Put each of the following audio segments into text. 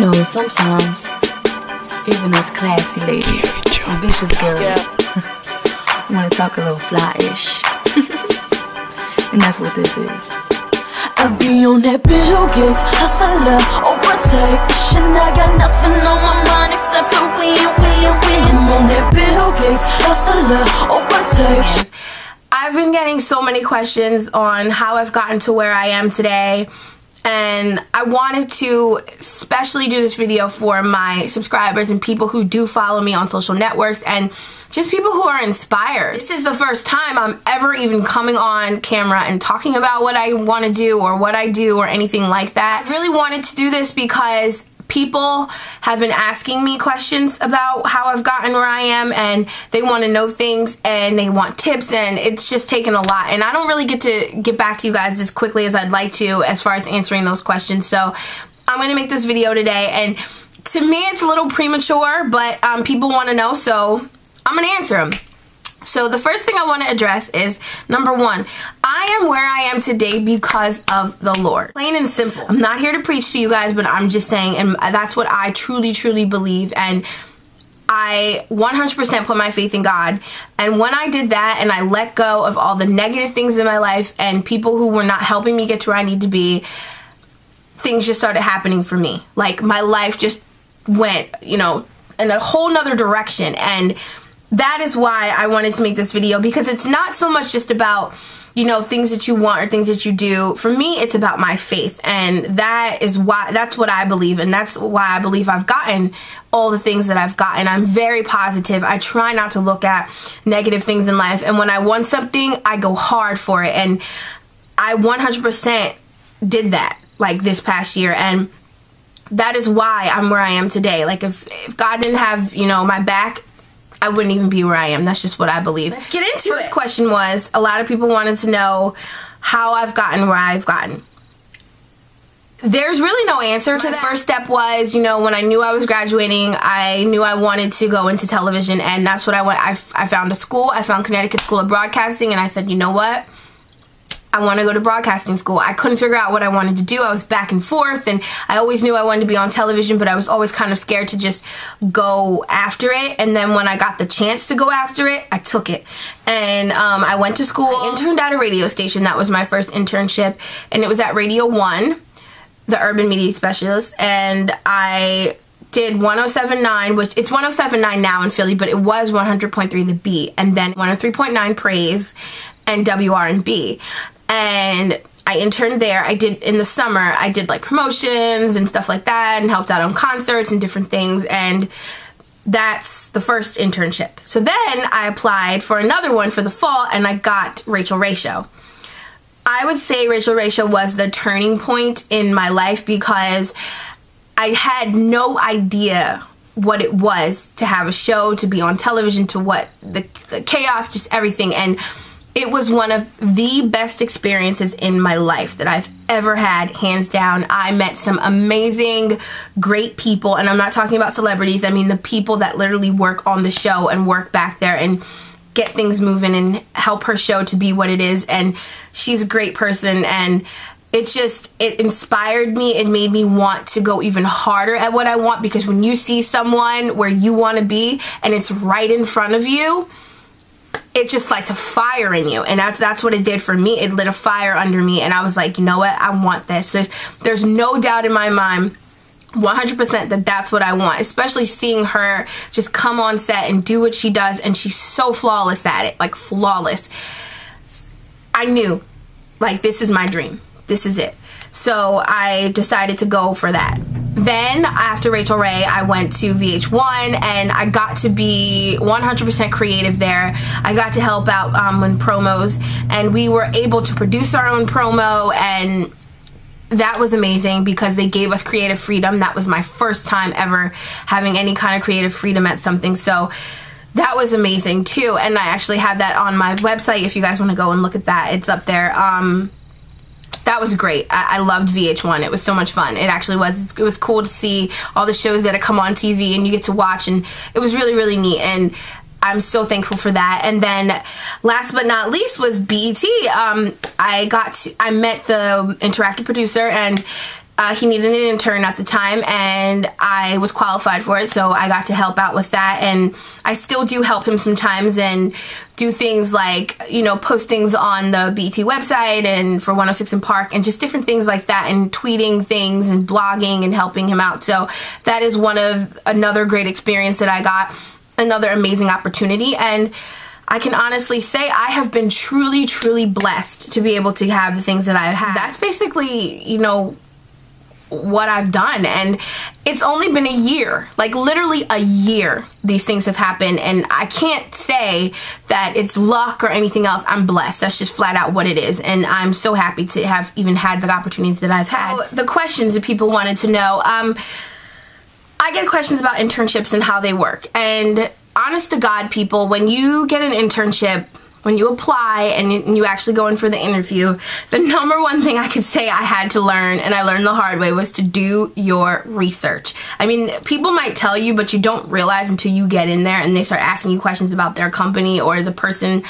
You know, sometimes, even as classy lady, ambitious girl, wanna talk a little flyish. And that's what this is. I be on that bitch who gets hustler, overtake. And I got nothing on my mind except to win. I'm on that bitch who gets hustler, overtake. I've been getting so many questions on how I've gotten to where I am today, and I wanted to especially do this video for my subscribers and people who do follow me on social networks and just people who are inspired. This is the first time I'm ever even coming on camera and talking about what I want to do or what I do or anything like that. I really wanted to do this because people have been asking me questions about how I've gotten where I am, and they want to know things and they want tips, and it's just taken a lot, and I don't really get back to you guys as quickly as I'd like to as far as answering those questions. So I'm going to make this video today, and to me it's a little premature, but people want to know, so I'm going to answer them. So the first thing I want to address is, number one, I am where I am today because of the Lord. Plain and simple. I'm not here to preach to you guys, but I'm just saying, and that's what I truly believe, and I 100% put my faith in God. And when I did that and I let go of all the negative things in my life and people who were not helping me get to where I need to be, things just started happening for me. Like, my life just went, you know, in a whole nother direction, and that is why I wanted to make this video, because it's not so much just about, you know, things that you want or things that you do. For me, it's about my faith, and that's what I believe, and that's why I believe I've gotten all the things that I've gotten. I'm very positive. I try not to look at negative things in life, and when I want something, I go hard for it, and I 100% did that, like, this past year, and that is why I'm where I am today. Like, if God didn't have, you know, my back, I wouldn't even be where I am. That's just what I believe. Let's get into it. First question was, a lot of people wanted to know how I've gotten where I've gotten. There's really no answer to that. First step was, you know, when I knew I was graduating, I knew I wanted to go into television, and that's what I went. I found a school. I found Connecticut School of Broadcasting, and I said, you know what? I want to go to broadcasting school. I couldn't figure out what I wanted to do. I was back and forth, and I always knew I wanted to be on television, but I was always kind of scared to just go after it. And then when I got the chance to go after it, I took it. And I went to school. I interned at a radio station. That was my first internship, and it was at Radio 1, the urban media specialist, and I did 107.9, which it's 107.9 now in Philly, but it was 100.3 The Beat, and then 103.9 Praise and WR&B. And I interned there. I did, in the summer, I did like promotions and stuff like that, and helped out on concerts and different things, and that's the first internship. So then I applied for another one for the fall, and I got Rachel Ray Show. I would say Rachel Ray Show was the turning point in my life, because I had no idea what it was to have a show, to be on television, to what the chaos, just everything, and it was one of the best experiences in my life that I've ever had, hands down. I met some amazing, great people, and I'm not talking about celebrities. I mean the people that literally work on the show and work back there and get things moving and help her show to be what it is, and she's a great person, and it inspired me. It made me want to go even harder at what I want, because when you see someone where you want to be and it's right in front of you, it just lights a fire in you, and that's what it did for me. It lit a fire under me, and I was like, you know what, I want this. There's no doubt in my mind, 100%, that that's what I want, especially seeing her just come on set and do what she does, and she's so flawless at it, like flawless. I knew, like, this is my dream. This is it. So I decided to go for that. Then after Rachel Ray, I went to VH1, and I got to be 100% creative there. I got to help out in promos, and we were able to produce our own promo, and that was amazing because they gave us creative freedom. That was my first time ever having any kind of creative freedom at something, so that was amazing too. And I actually have that on my website if you guys want to go and look at that. It's up there. That was great. I loved VH1. It was so much fun. It actually was. It was cool to see all the shows that had come on TV and you get to watch, and it was really neat, and I'm so thankful for that. And then last but not least was BET. I met the interactive producer, and He needed an intern at the time, and I was qualified for it, so I got to help out with that. And I still do help him sometimes and do things like, you know, post things on the BET website and for 106 in Park and just different things like that, and tweeting things and blogging and helping him out. So that is another great experience that I got, another amazing opportunity. And I can honestly say I have been truly, truly blessed to be able to have the things that I've had. That's basically, you know, what I've done. And it's only been a year, like literally a year these things have happened, and I can't say that it's luck or anything else. I'm blessed. That's just flat out what it is, and I'm so happy to have even had the opportunities that I've had. So, the questions that people wanted to know, I get questions about internships and how they work. And honest to God, people, when you get an internship, when you apply and you actually go in for the interview, the number one thing I could say I had to learn, and I learned the hard way, was to do your research. I mean, people might tell you, but you don't realize until you get in there and they start asking you questions about their company or the person.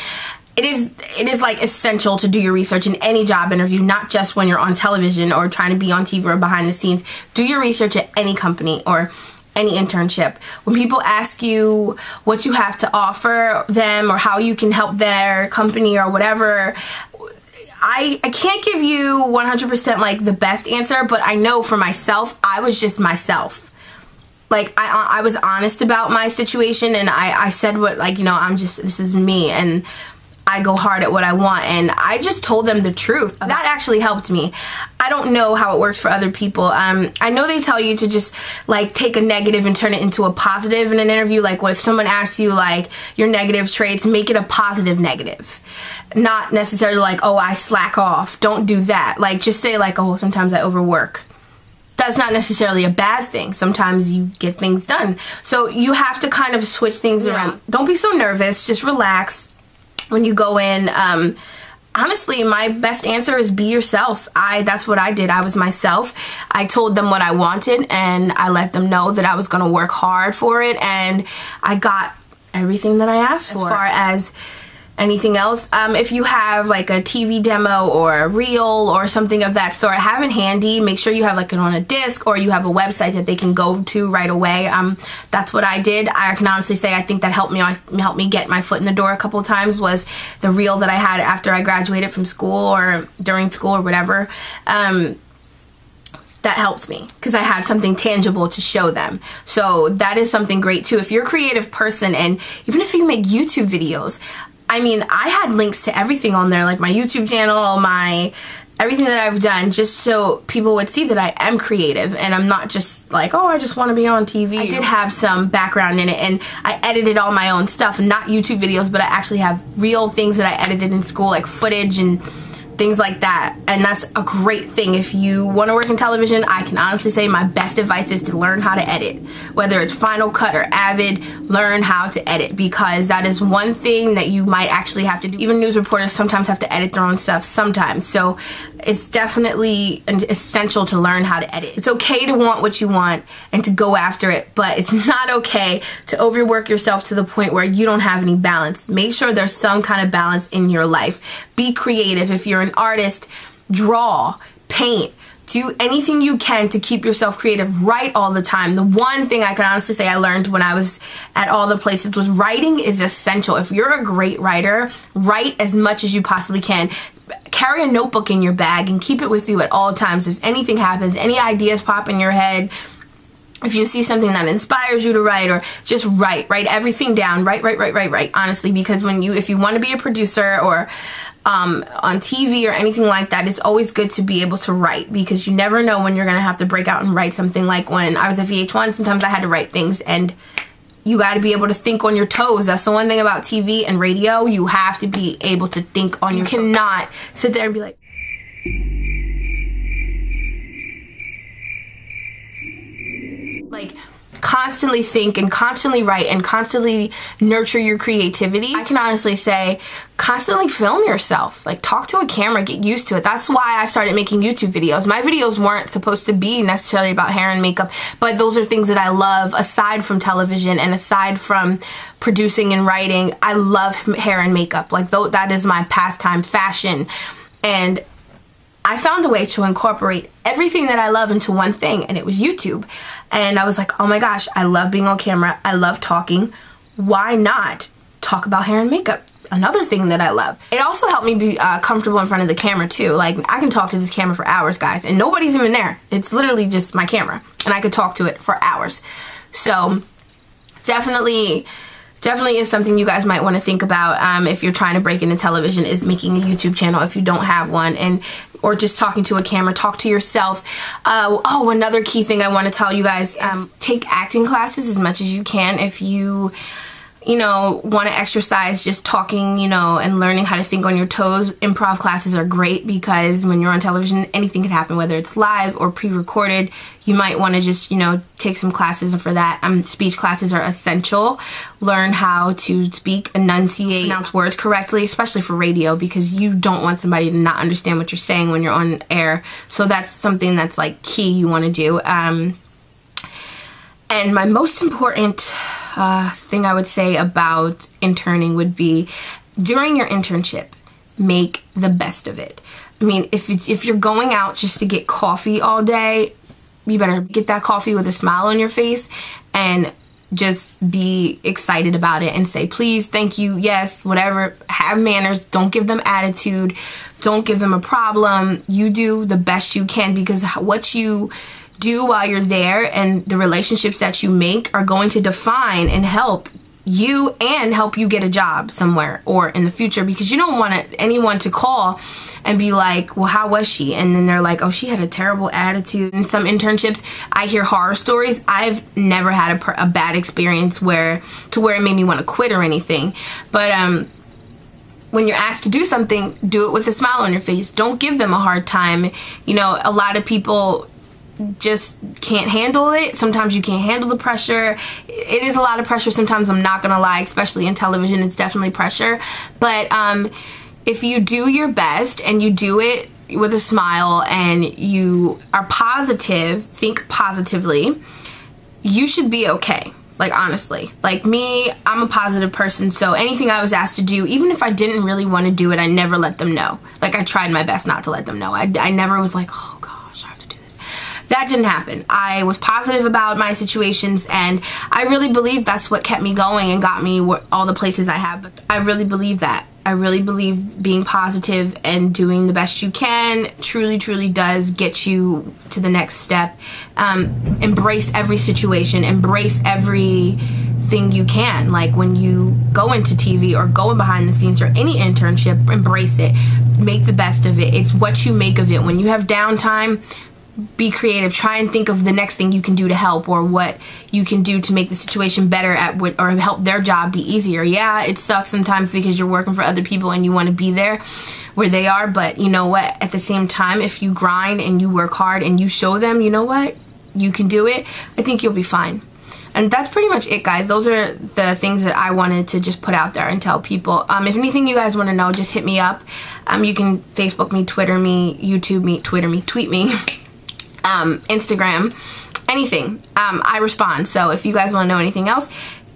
It is like essential to do your research in any job interview, not just when you're on television or trying to be on TV or behind the scenes. Do your research at any company or any internship. When people ask you what you have to offer them or how you can help their company or whatever, I can't give you 100% like the best answer, but I know for myself, I was just myself. Like, I was honest about my situation, and I said what, like, you know, this is me, and I go hard at what I want, and I just told them the truth. That actually helped me. I don't know how it works for other people. I know they tell you to just like take a negative and turn it into a positive in an interview. Like, if someone asks you like your negative traits, make it a positive negative. Not necessarily like, oh, I slack off. Don't do that. Like, just say like, oh, sometimes I overwork. That's not necessarily a bad thing. Sometimes you get things done. So you have to kind of switch things around. Don't be so nervous. Just relax when you go in. Honestly, my best answer is be yourself. That's what I did. I was myself. I told them what I wanted, and I let them know that I was going to work hard for it, and I got everything that I asked for. As far as anything else, if you have like a TV demo or a reel or something of that sort, have it handy. Make sure you have like it on a disc, or you have a website that they can go to right away. That's what I did. I can honestly say I think that helped me get my foot in the door a couple times, was the reel that I had after I graduated from school or during school or whatever. That helped me because I had something tangible to show them. So that is something great too. If you're a creative person, and even if you make YouTube videos, I mean, I had links to everything on there, like my YouTube channel, everything that I've done, just so people would see that I am creative and I'm not just like, oh, I just want to be on TV. I did have some background in it, and I edited all my own stuff, not YouTube videos, but I actually have real things that I edited in school, like footage and things like that. And that's a great thing. If you want to work in television, I can honestly say my best advice is to learn how to edit. Whether it's Final Cut or Avid, learn how to edit, because that is one thing that you might actually have to do. Even news reporters sometimes have to edit their own stuff sometimes. So it's definitely essential to learn how to edit. It's okay to want what you want and to go after it, but it's not okay to overwork yourself to the point where you don't have any balance. Make sure there's some kind of balance in your life. Be creative. If you're an artist, draw, paint, do anything you can to keep yourself creative. Write all the time. The one thing I can honestly say I learned when I was at all the places was writing is essential. If you're a great writer, write as much as you possibly can. Carry a notebook in your bag and keep it with you at all times. If anything happens, any ideas pop in your head, if you see something that inspires you to write, or just write everything down. Write, honestly, because if you want to be a producer or on TV or anything like that, it's always good to be able to write, because you never know when you're going to have to break out and write something. Like when I was at VH1, sometimes I had to write things, and you got to be able to think on your toes. That's the one thing about TV and radio. You have to be able to think on your toes. You cannot sit there and be like, constantly think and constantly write and constantly nurture your creativity. I can honestly say constantly film yourself. Like, talk to a camera, get used to it. That's why I started making YouTube videos. My videos weren't supposed to be necessarily about hair and makeup, but those are things that I love aside from television and aside from producing and writing. I love hair and makeup. Like, that is my pastime, fashion. And I found a way to incorporate everything that I love into one thing, and it was YouTube. And I was like, oh my gosh, I love being on camera. I love talking. Why not talk about hair and makeup? Another thing that I love. It also helped me be comfortable in front of the camera too. Like, I can talk to this camera for hours, guys, and nobody's even there. It's literally just my camera, and I could talk to it for hours. So definitely is something you guys might want to think about if you're trying to break into television, is making a YouTube channel if you don't have one, or just talking to a camera. Talk to yourself. Oh, another key thing I want to tell you guys, take acting classes as much as you can. If you want to exercise just talking, and learning how to think on your toes. Improv classes are great because when you're on television, anything can happen, whether it's live or pre-recorded. You might want to just, take some classes for that. Speech classes are essential. Learn how to speak, enunciate, pronounce words correctly, especially for radio, because you don't want somebody to not understand what you're saying when you're on air. So that's something that's like key you want to do. And my most important thing I would say about interning would be, during your internship, make the best of it. I mean, if you're going out just to get coffee all day, you better get that coffee with a smile on your face and just be excited about it and say please, thank you, yes, whatever. Have manners. Don't give them attitude. Don't give them a problem. You do the best you can, because what you do while you're there and the relationships that you make are going to define and help you get a job somewhere or in the future, because you don't want anyone to call and be like, well, how was she? And then they're like, oh, she had a terrible attitude. In some internships, I hear horror stories. I've never had a bad experience where it made me want to quit or anything. But when you're asked to do something, do it with a smile on your face. Don't give them a hard time. A lot of people just can't handle it. Sometimes you can't handle the pressure. It is a lot of pressure sometimes, I'm not gonna lie, especially in television. It's definitely pressure. But if you do your best and you do it with a smile and you are positive, think positively, you should be okay. Like, honestly, like me, I'm a positive person, so anything I was asked to do, even if I didn't really want to do it, I never let them know. Like, I tried my best not to let them know. I never was like, oh gosh, I have to do this. That didn't happen. I was positive about my situations, and I really believe that's what kept me going and got me all the places I have. But I really believe that. I really believe being positive and doing the best you can truly, truly does get you to the next step. Embrace every situation. Embrace everything you can. Like when you go into TV or go behind the scenes or any internship, embrace it. Make the best of it. It's what you make of it. When you have downtime, be creative. Try and think of the next thing you can do to help, or what you can do to make the situation better or help their job be easier. Yeah, it sucks sometimes because you're working for other people and you want to be there where they are, but you know what? At the same time, if you grind and you work hard and you show them, you know what? You can do it. I think you'll be fine. And that's pretty much it, guys. Those are the things that I wanted to just put out there and tell people. If anything you guys want to know, just hit me up. You can Facebook me, Twitter me, YouTube me, Twitter me, tweet me. Instagram, anything. I respond. So if you guys want to know anything else,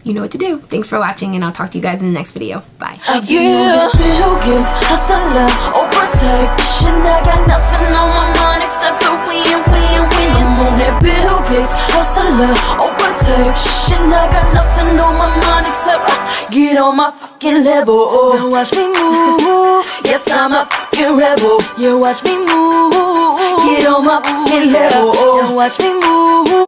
you know what to do. Thanks for watching, and I'll talk to you guys in the next video. Bye. Yeah, hustler, overprotection. I got nothing on my mind except to win. I'm on that bill case, hustler, overprotection. I got nothing on my mind except get on my fucking level. Now watch me move. Yes, I'm a fucking rebel. Yeah, watch me move. Get on my fucking level. Now watch me move.